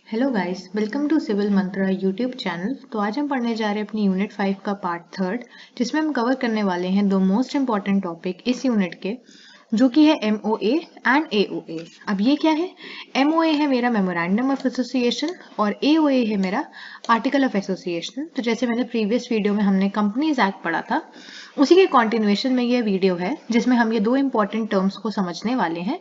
Hello guys, welcome to civil Mantra YouTube channel. तो आज हम पढ़ने जा रहे हैं अपनी यूनिट 5 का पार्ट 3 जिसमें हम कवर करने वाले हैं दो मोस्ट इंपॉर्टेंट टॉपिक इस यूनिट के, जो कि है MOA एंड AOA। अब ये क्या है? MOA है मेरा मेमोरेंडम ऑफ एसोसिएशन और AOA है मेरा आर्टिकल ऑफ एसोसिएशन। तो जैसे मैंने प्रीवियस वीडियो में हमने कंपनीज एक्ट पढ़ा था, उसी के कॉन्टिन्यूएशन में ये वीडियो है जिसमें हम ये दो इंपॉर्टेंट टर्म्स को समझने वाले हैं।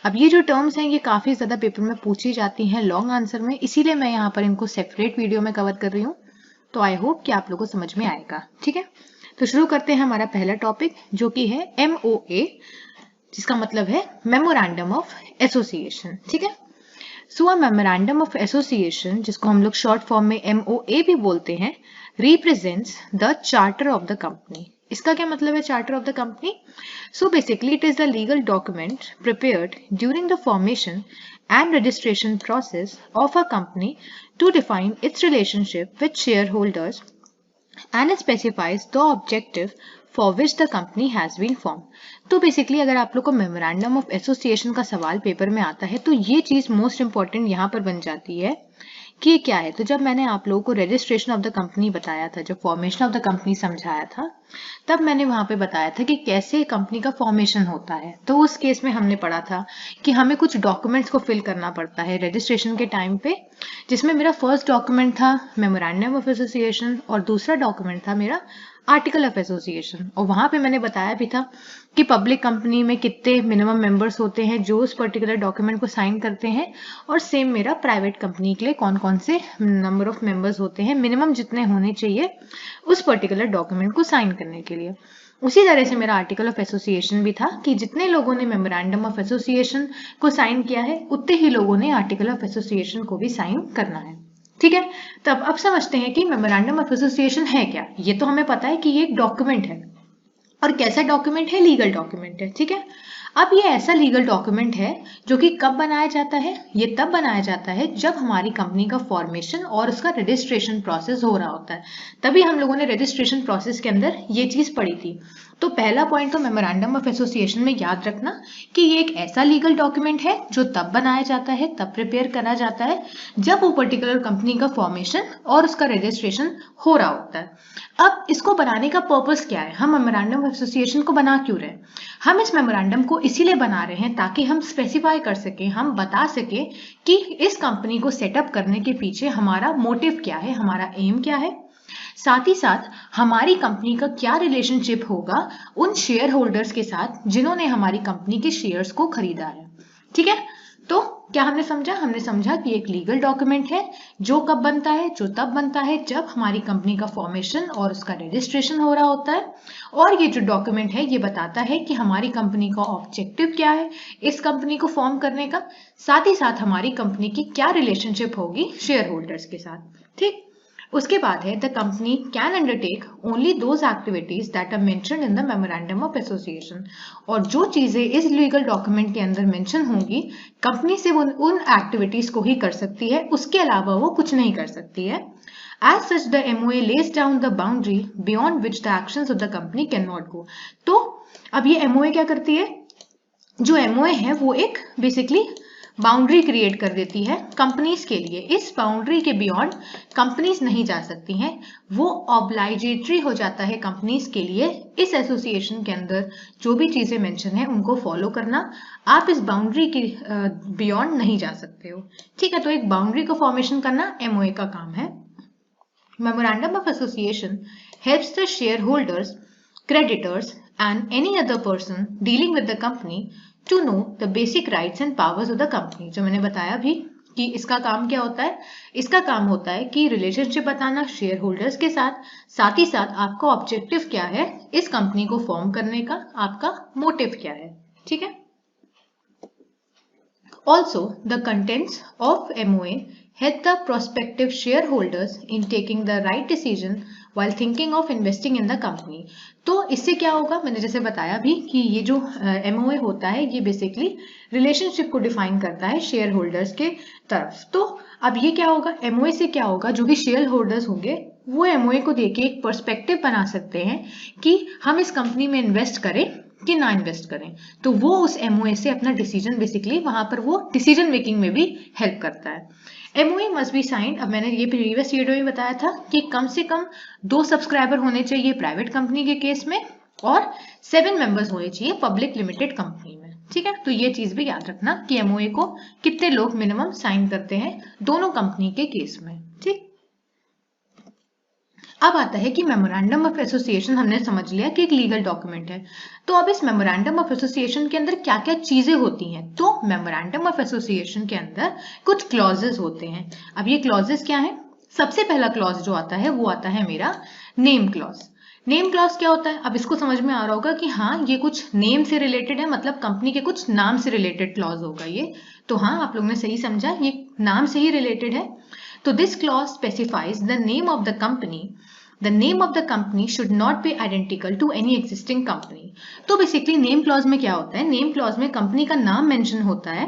अब ये जो टर्म्स हैं ये काफ़ी ज़्यादा पेपर में पूछी जाती हैं लॉन्ग आंसर में, इसीलिए मैं यहाँ पर इनको सेपरेट वीडियो में कवर कर रही हूँ। तो आई होप कि आप लोगों को समझ में आएगा। ठीक है, तो शुरू करते हैं हमारा पहला टॉपिक जो कि है MOA, जिसका मतलब है मेमोरेंडम ऑफ एसोसिएशन। ठीक है, सो अ मेमोरेंडम ऑफ एसोसिएशन, जिसको हम लोग शॉर्ट फॉर्म में MOA भी बोलते हैं, represents the charter of the company. इसका क्या मतलब है charter of the company? So basically it is the legal document prepared during the formation and registration process of a company to define its relationship with shareholders and it specifies the objective for which the company has been formed. तो basically अगर आप लोग को memorandum of association का सवाल paper में आता है तो ये चीज मोस्ट इंपॉर्टेंट यहाँ पर बन जाती है कि ये क्या है। तो जब मैंने आप लोगों को रजिस्ट्रेशन ऑफ द कंपनी बताया था, जब फॉर्मेशन ऑफ द कंपनी समझाया था, तब मैंने वहां पे बताया था कि कैसे कंपनी का फॉर्मेशन होता है। तो उस केस में हमने पढ़ा था कि हमें कुछ डॉक्यूमेंट्स को फिल करना पड़ता है रजिस्ट्रेशन के टाइम पे, जिसमें मेरा फर्स्ट डॉक्यूमेंट था मेमोरेंडम ऑफ एसोसिएशन और दूसरा डॉक्यूमेंट था मेरा आर्टिकल ऑफ एसोसिएशन। और वहां पे मैंने बताया भी था कि पब्लिक कंपनी में कितने मिनिमम मेंबर्स होते हैं जो उस पर्टिकुलर डॉक्यूमेंट को साइन करते हैं, और सेम मेरा प्राइवेट कंपनी के लिए कौन कौन से नंबर ऑफ मेंबर्स होते हैं, मिनिमम जितने होने चाहिए उस पर्टिकुलर डॉक्यूमेंट को साइन करने के लिए। उसी तरह से मेरा आर्टिकल ऑफ एसोसिएशन भी था कि जितने लोगों ने मेमोरेंडम ऑफ एसोसिएशन को साइन किया है उतने ही लोगों ने आर्टिकल ऑफ एसोसिएशन को भी साइन करना है। ठीक है, तब अब समझते हैं कि मेमोरेंडम ऑफ एसोसिएशन है क्या। ये तो हमें पता है कि ये एक डॉक्यूमेंट है, और कैसा डॉक्यूमेंट है? लीगल डॉक्यूमेंट है। ठीक है, अब ये ऐसा लीगल डॉक्यूमेंट है जो कि कब बनाया जाता है? ये तब बनाया जाता है जब हमारी कंपनी का फॉर्मेशन और उसका रजिस्ट्रेशन प्रोसेस हो रहा होता है। तभी हम लोगों ने रजिस्ट्रेशन प्रोसेस के अंदर ये चीज पढ़ी थी। तो पहला पॉइंट तो मेमोरेंडम ऑफ एसोसिएशन में याद रखना कि ये एक ऐसा लीगल डॉक्यूमेंट है जो तब बनाया जाता है, तब प्रिपेयर करा जाता है जब वो पर्टिकुलर कंपनी का फॉर्मेशन और उसका रजिस्ट्रेशन हो रहा होता है। अब इसको बनाने का पर्पस क्या है? हम मेमोरेंडम ऑफ एसोसिएशन को बना क्यों रहे हैं? हम इस मेमोरेंडम को इसीलिए बना रहे हैं ताकि हम स्पेसिफाई कर सकें, हम बता सकें कि इस कंपनी को सेटअप करने के पीछे हमारा मोटिव क्या है, हमारा एम क्या है, साथ ही साथ हमारी कंपनी का क्या रिलेशनशिप होगा उन शेयर होल्डर्स के साथ जिन्होंने हमारी कंपनी के शेयर्स को खरीदा है। ठीक है, तो क्या हमने समझा? हमने समझा कि एक लीगल डॉक्यूमेंट है जो कब बनता है? जो तब बनता है जब हमारी कंपनी का फॉर्मेशन और उसका रजिस्ट्रेशन हो रहा होता है। और ये जो डॉक्यूमेंट है ये बताता है कि हमारी कंपनी का ऑब्जेक्टिव क्या है इस कंपनी को फॉर्म करने का, साथ ही साथ हमारी कंपनी की क्या रिलेशनशिप होगी शेयर होल्डर्स के साथ। ठीक, उसके बाद है the company can undertake only those activities that are mentioned in the memorandum of association. और जो चीजें इस लीगल डॉक्यूमेंट के अंदर मेंशन होंगी, कंपनी से उन एक्टिविटीज को ही कर सकती है, उसके अलावा वो कुछ नहीं कर सकती है। As such, the MOA lays down the boundary beyond which the actions of the company cannot go. तो अब ये MOA क्या करती है? जो MOA है वो एक बेसिकली बाउंड्री क्रिएट कर देती है कंपनीज के लिए। इस बाउंड्री के बियॉन्ड कंपनीज नहीं जा सकती हैं। वो ऑब्लाइजेटरी हो जाता है कंपनीज के लिए इस एसोसिएशन के अंदर जो भी चीजें मेंशन है उनको फॉलो करना। आप इस बाउंड्री के बियॉन्ड नहीं जा सकते हो। ठीक है, तो एक बाउंड्री को फॉर्मेशन करना MOA का काम है। Memorandum of Association helps the shareholders, creditors, and any other person dealing with the company to know the basic rights and powers of the company. जो मैंने बताया भी कि इसका काम क्या होता है? इसका काम होता है कि रिलेशनशिप बताना शेयर होल्डर्स के साथ ही साथ आपका ऑब्जेक्टिव क्या है इस कंपनी को फॉर्म करने का, आपका मोटिव क्या है। ठीक है, also the contents of MOA help the prospective shareholders in taking the right decision while thinking of investing in the company. तो इससे क्या होगा? मैंने जैसे बताया भी कि ये जो MOA होता है ये बेसिकली रिलेशनशिप को डिफाइन करता है शेयर होल्डर्स के तरफ। तो अब ये क्या होगा? MOA से क्या होगा? जो भी शेयर होल्डर्स होंगे वो MOA को देके एक पर्सपेक्टिव बना सकते हैं कि हम इस कंपनी में इन्वेस्ट करें कि ना इन्वेस्ट करें। तो वो उस MOA से अपना डिसीजन बेसिकली वहां पर वो डिसीजन मेकिंग में भी हेल्प करता है। MOA मस्ट बी साइंड, अब मैंने ये प्रीवियस वीडियो में बताया था कि कम से कम 2 सब्सक्राइबर होने चाहिए प्राइवेट कंपनी के केस में और 7 मेंबर्स होने चाहिए पब्लिक लिमिटेड कंपनी में। ठीक है, तो ये चीज भी याद रखना कि MOA को कितने लोग मिनिमम साइन करते हैं दोनों कंपनी के केस में। ठीक, अब आता है कि मेमोरेंडम ऑफ एसोसिएशन हमने समझ लिया कि एक लीगल डॉक्यूमेंट है। तो अब इस मेमोरेंडम ऑफ एसोसिएशन के अंदर क्या क्या चीजें होती हैं? तो मेमोरेंडम ऑफ एसोसिएशन के अंदर कुछ क्लॉजेस होते हैं। अब ये क्लॉजेस क्या है? सबसे पहला क्लॉज जो आता है वो आता है मेरा नेम क्लॉज। नेम क्लॉज क्या होता है? अब इसको समझ में आ रहा होगा कि हाँ ये कुछ नेम से रिलेटेड है, मतलब कंपनी के कुछ नाम से रिलेटेड क्लॉज होगा ये। तो हाँ, आप लोगों ने सही समझा, ये नाम से ही रिलेटेड है। तो this clause specifies the name of the company. The name of the company should not be identical to any existing company. तो बेसिकली नेम क्लॉज में क्या होता है? नेम क्लॉज में कंपनी का नाम मेंशन होता है।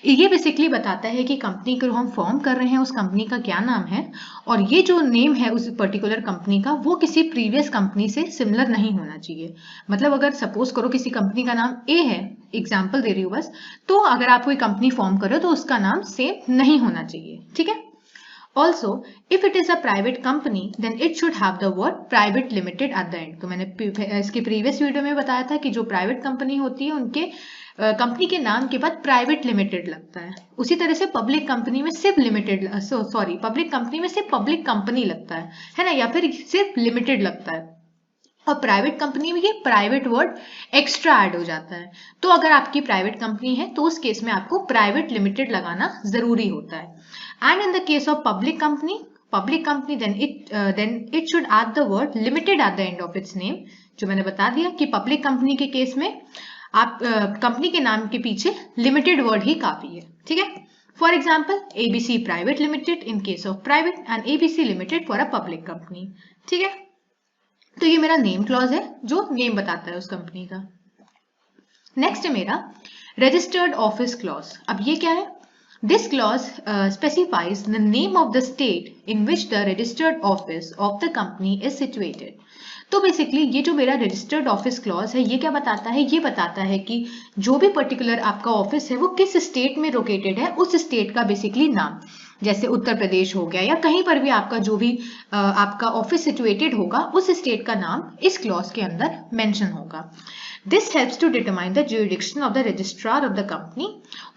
ये बेसिकली बताता है कि कंपनी को हम फॉर्म कर रहे हैं उस कंपनी का क्या नाम है, और ये जो नेम है उस पर्टिकुलर कंपनी का वो किसी प्रीवियस कंपनी से सिमिलर नहीं होना चाहिए। मतलब अगर सपोज करो किसी कंपनी का नाम ए है, एग्जाम्पल दे रही हूँ बस, तो अगर आप कोई कंपनी फॉर्म करो तो उसका नाम सेम नहीं होना चाहिए। ठीक है, Also, if it is a private company, then it should have the word private limited at the end. तो मैंने इसके प्रीवियस वीडियो में बताया था कि जो प्राइवेट कंपनी होती है उनके कंपनी के नाम के बाद प्राइवेट लिमिटेड लगता है। उसी तरह से पब्लिक कंपनी में सिर्फ लिमिटेड, पब्लिक कंपनी में सिर्फ पब्लिक कंपनी लगता है ना, या फिर सिर्फ लिमिटेड लगता है। और प्राइवेट कंपनी में ये प्राइवेट वर्ड एक्स्ट्रा ऐड हो जाता है। तो अगर आपकी प्राइवेट कंपनी है तो उस केस में आपको प्राइवेट लिमिटेड लगाना जरूरी होता है। And in the case of public company then it should add the word limited at the end of its name. जो मैंने बता दिया कि पब्लिक कंपनी के केस में आप कंपनी के नाम के पीछे लिमिटेड वर्ड ही काफी है। ठीक है, for example ABC private limited in case of private and ABC limited for a public company. ठीक है, तो ये मेरा नेम क्लॉज है जो नेम बताता है उस कंपनी का। नेक्स्ट है मेरा रजिस्टर्ड ऑफिस क्लॉज। अब ये क्या है? This clause specifies the name of the state in which the registered office of the company is situated. तो बेसिकली ये जो मेरा रजिस्टर्ड ऑफिस क्लॉज है ये क्या बताता है? ये बताता है कि जो भी पर्टिकुलर आपका ऑफिस है वो किस स्टेट में लोकेटेड है, उस स्टेट का बेसिकली नाम, जैसे उत्तर प्रदेश हो गया या कहीं पर भी आपका जो भी आपका ऑफिस सिचुएटेड होगा उस स्टेट का नाम इस क्लॉज के अंदर मेंशन होगा। This helps to determine the jurisdiction of the registrar of the company.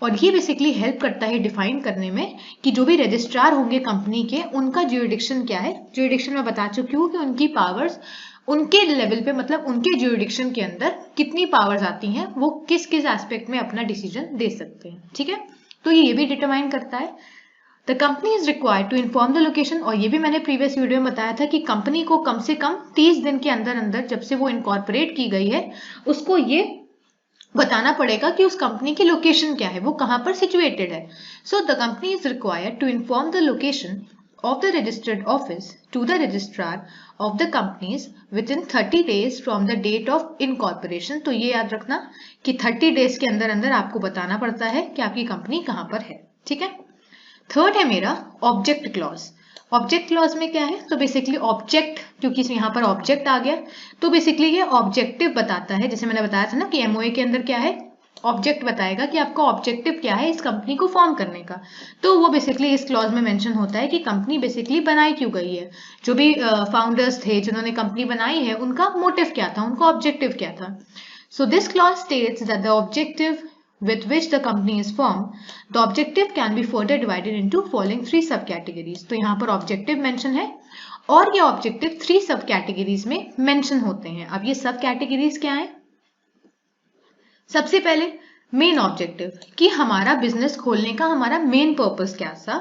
और ये बेसिकली हेल्प करता है डिफाइन करने में कि जो भी रजिस्ट्रार होंगे कंपनी के उनका ज्यूरिडिक्शन क्या है। ज्यूरिडिक्शन में बता चुकी हूँ कि उनकी पावर्स उनके लेवल पे, मतलब उनके ज्यूरिडिक्शन के अंदर कितनी पावर्स आती हैं, वो किस किस एस्पेक्ट में अपना डिसीजन दे सकते हैं। ठीक है, तो ये भी डिटरमाइन करता है। The company is required to inform the location, और ये भी मैंने प्रीवियस वीडियो में बताया था कि कंपनी को कम से कम 30 दिन के अंदर अंदर जब से वो इनकॉर्पोरेट की गई है उसको ये बताना पड़ेगा कि उस कंपनी की लोकेशन क्या है, वो कहाँ पर सिचुएटेड है। So the company is required to inform the location of the registered office to the registrar of the companies within 30 days from the date of incorporation। तो ये याद रखना कि 30 डेज के अंदर अंदर आपको बताना पड़ता है कि आपकी कंपनी कहाँ पर है। ठीक है, थर्ड है मेरा ऑब्जेक्ट क्लॉज। ऑब्जेक्ट क्लॉज में क्या है? तो बेसिकली ऑब्जेक्ट, क्योंकि यहाँ पर ऑब्जेक्ट आ गया तो बेसिकली ये ऑब्जेक्टिव बताता है। जैसे मैंने बताया था ना कि MOA के अंदर क्या है, ऑब्जेक्ट बताएगा कि आपका ऑब्जेक्टिव क्या है इस कंपनी को फॉर्म करने का। तो वो बेसिकली इस क्लॉज में मेंशन होता है कि कंपनी बेसिकली बनाई क्यों गई है, जो भी फाउंडर्स थे जिन्होंने कंपनी बनाई है उनका मोटिव क्या था, उनका ऑब्जेक्टिव क्या था। So this clause states that the objective with which the company is formed, the objective can be further divided into following 3 subcategories। तो यहाँ पर ऑब्जेक्टिव मेंशन है और ये ऑब्जेक्टिव 3 सब कैटेगरीज में मेंशन होते हैं। अब ये सब कैटेगरीज क्या है? सबसे पहले मेन ऑब्जेक्टिव, कि हमारा बिजनेस खोलने का हमारा मेन पर्पस क्या था।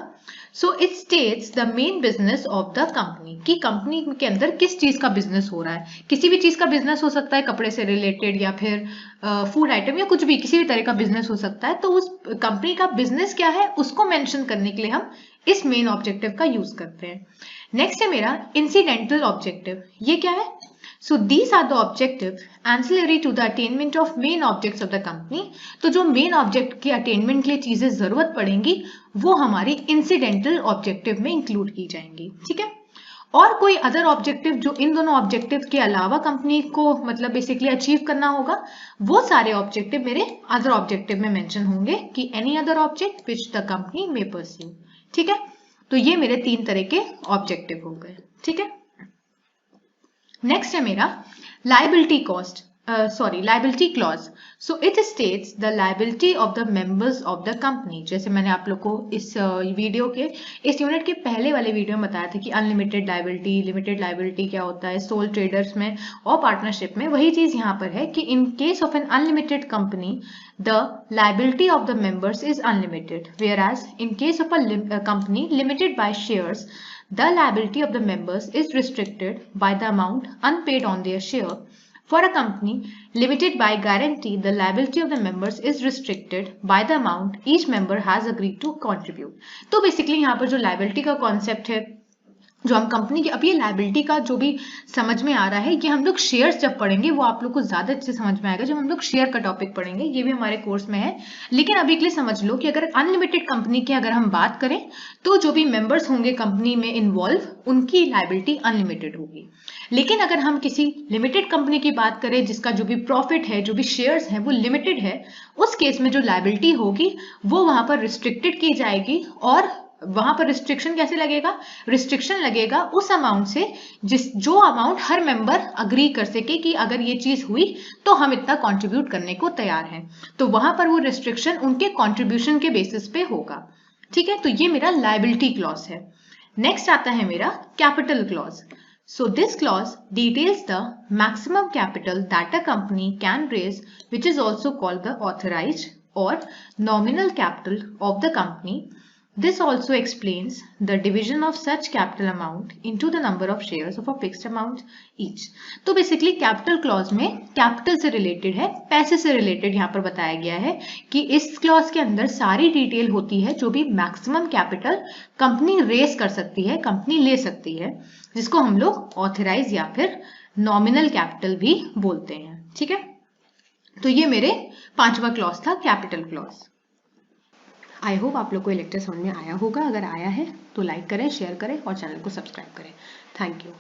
So it states the main business of the company, कि कंपनी के अंदर किस चीज का बिजनेस हो रहा है। किसी भी चीज का बिजनेस हो सकता है, कपड़े से रिलेटेड या फिर फूड आइटम या कुछ भी, किसी भी तरह का बिजनेस हो सकता है। तो उस कंपनी का बिजनेस क्या है उसको मेंशन करने के लिए हम इस मेन ऑब्जेक्टिव का यूज करते हैं। नेक्स्ट है मेरा इंसिडेंटल ऑब्जेक्टिव। ये क्या है? So these are the objective ancillary to the attainment of main objects of the company। तो जो मेन ऑब्जेक्ट की अटेनमेंट के लिए चीजें जरूरत पड़ेंगी वो हमारी इंसिडेंटल ऑब्जेक्टिव में इंक्लूड की जाएंगी। ठीक है, और कोई अदर ऑब्जेक्टिव जो इन दोनों ऑब्जेक्टिव के अलावा कंपनी को मतलब बेसिकली अचीव करना होगा, वो सारे ऑब्जेक्टिव मेरे अदर ऑब्जेक्टिव में मेंशन होंगे कि any other object which the company may pursue. ठीक है, तो ये मेरे 3 तरह के ऑब्जेक्टिव हो गए, ठीक है। नेक्स्ट है मेरा liability clause. So it states the liability of the members of the company. जैसे मैंने आप लोग को इस वीडियो के इस यूनिट के पहले वाले वीडियो में बताया था कि अनलिमिटेड लाइबिलिटी, लिमिटेड लाइबिलिटी क्या होता है सोल ट्रेडर्स में और पार्टनरशिप में। वही चीज यहाँ पर है कि in case of an unlimited company the liability of the members is unlimited, whereas in case of a company limited by shares, the liability of the members is restricted by the amount unpaid on their share. For a company limited by guarantee, the liability of the members is restricted by the amount each member has agreed to contribute. तो basically यहाँ पर जो liability का concept है, जो हम company की, अब ये लाइबिलिटी का जो भी समझ में आ रहा है, ये हम लोग शेयर्स जब पढ़ेंगे वो आप लोग को ज्यादा अच्छे समझ में आएगा जब हम लोग शेयर का टॉपिक पढ़ेंगे। ये भी हमारे कोर्स में है, लेकिन अभी के लिए समझ लो कि अगर अनलिमिटेड कंपनी की अगर हम बात करें तो जो भी मेंबर्स होंगे कंपनी में इन्वॉल्व उनकी लाइबिलिटी अनलिमिटेड होगी। लेकिन अगर हम किसी लिमिटेड कंपनी की बात करें जिसका जो भी प्रॉफिट है, जो भी शेयर्स है वो लिमिटेड है, उस केस में जो लाइबिलिटी होगी वो वहां पर रिस्ट्रिक्टेड की जाएगी। और वहां पर रिस्ट्रिक्शन कैसे लगेगा? रिस्ट्रिक्शन लगेगा उस अमाउंट से जो अमाउंट हर मेंबर अग्री कर सके कि अगर ये चीज हुई तो हम इतना कंट्रीब्यूट करने को तैयार हैं। तो वहां पर वो रिस्ट्रिक्शन उनके कंट्रीब्यूशन के बेसिस पे होगा, ठीक है। तो ये मेरा लायबिलिटी क्लॉज है। नेक्स्ट आता है मेरा capital clause. So this clause details the maximum capital that a company can raise, which is also called the authorized or nominal capital of the company. This also explains the division of such capital amount into the number of shares of a fixed amount each. तो basically capital clause में capital से related है, पैसे से related यहाँ पर बताया गया है कि इस क्लॉज के अंदर सारी डिटेल होती है जो भी मैक्सिमम कैपिटल कंपनी रेस कर सकती है, कंपनी ले सकती है, जिसको हम लोग ऑथराइज या फिर नॉमिनल कैपिटल भी बोलते हैं, ठीक है। तो ये मेरे 5वां क्लॉज था, कैपिटल क्लॉज। आई होप आप लोग को ये लेक्चर समझ में आया होगा। अगर आया है तो लाइक करें, शेयर करें और चैनल को सब्सक्राइब करें। Thank you.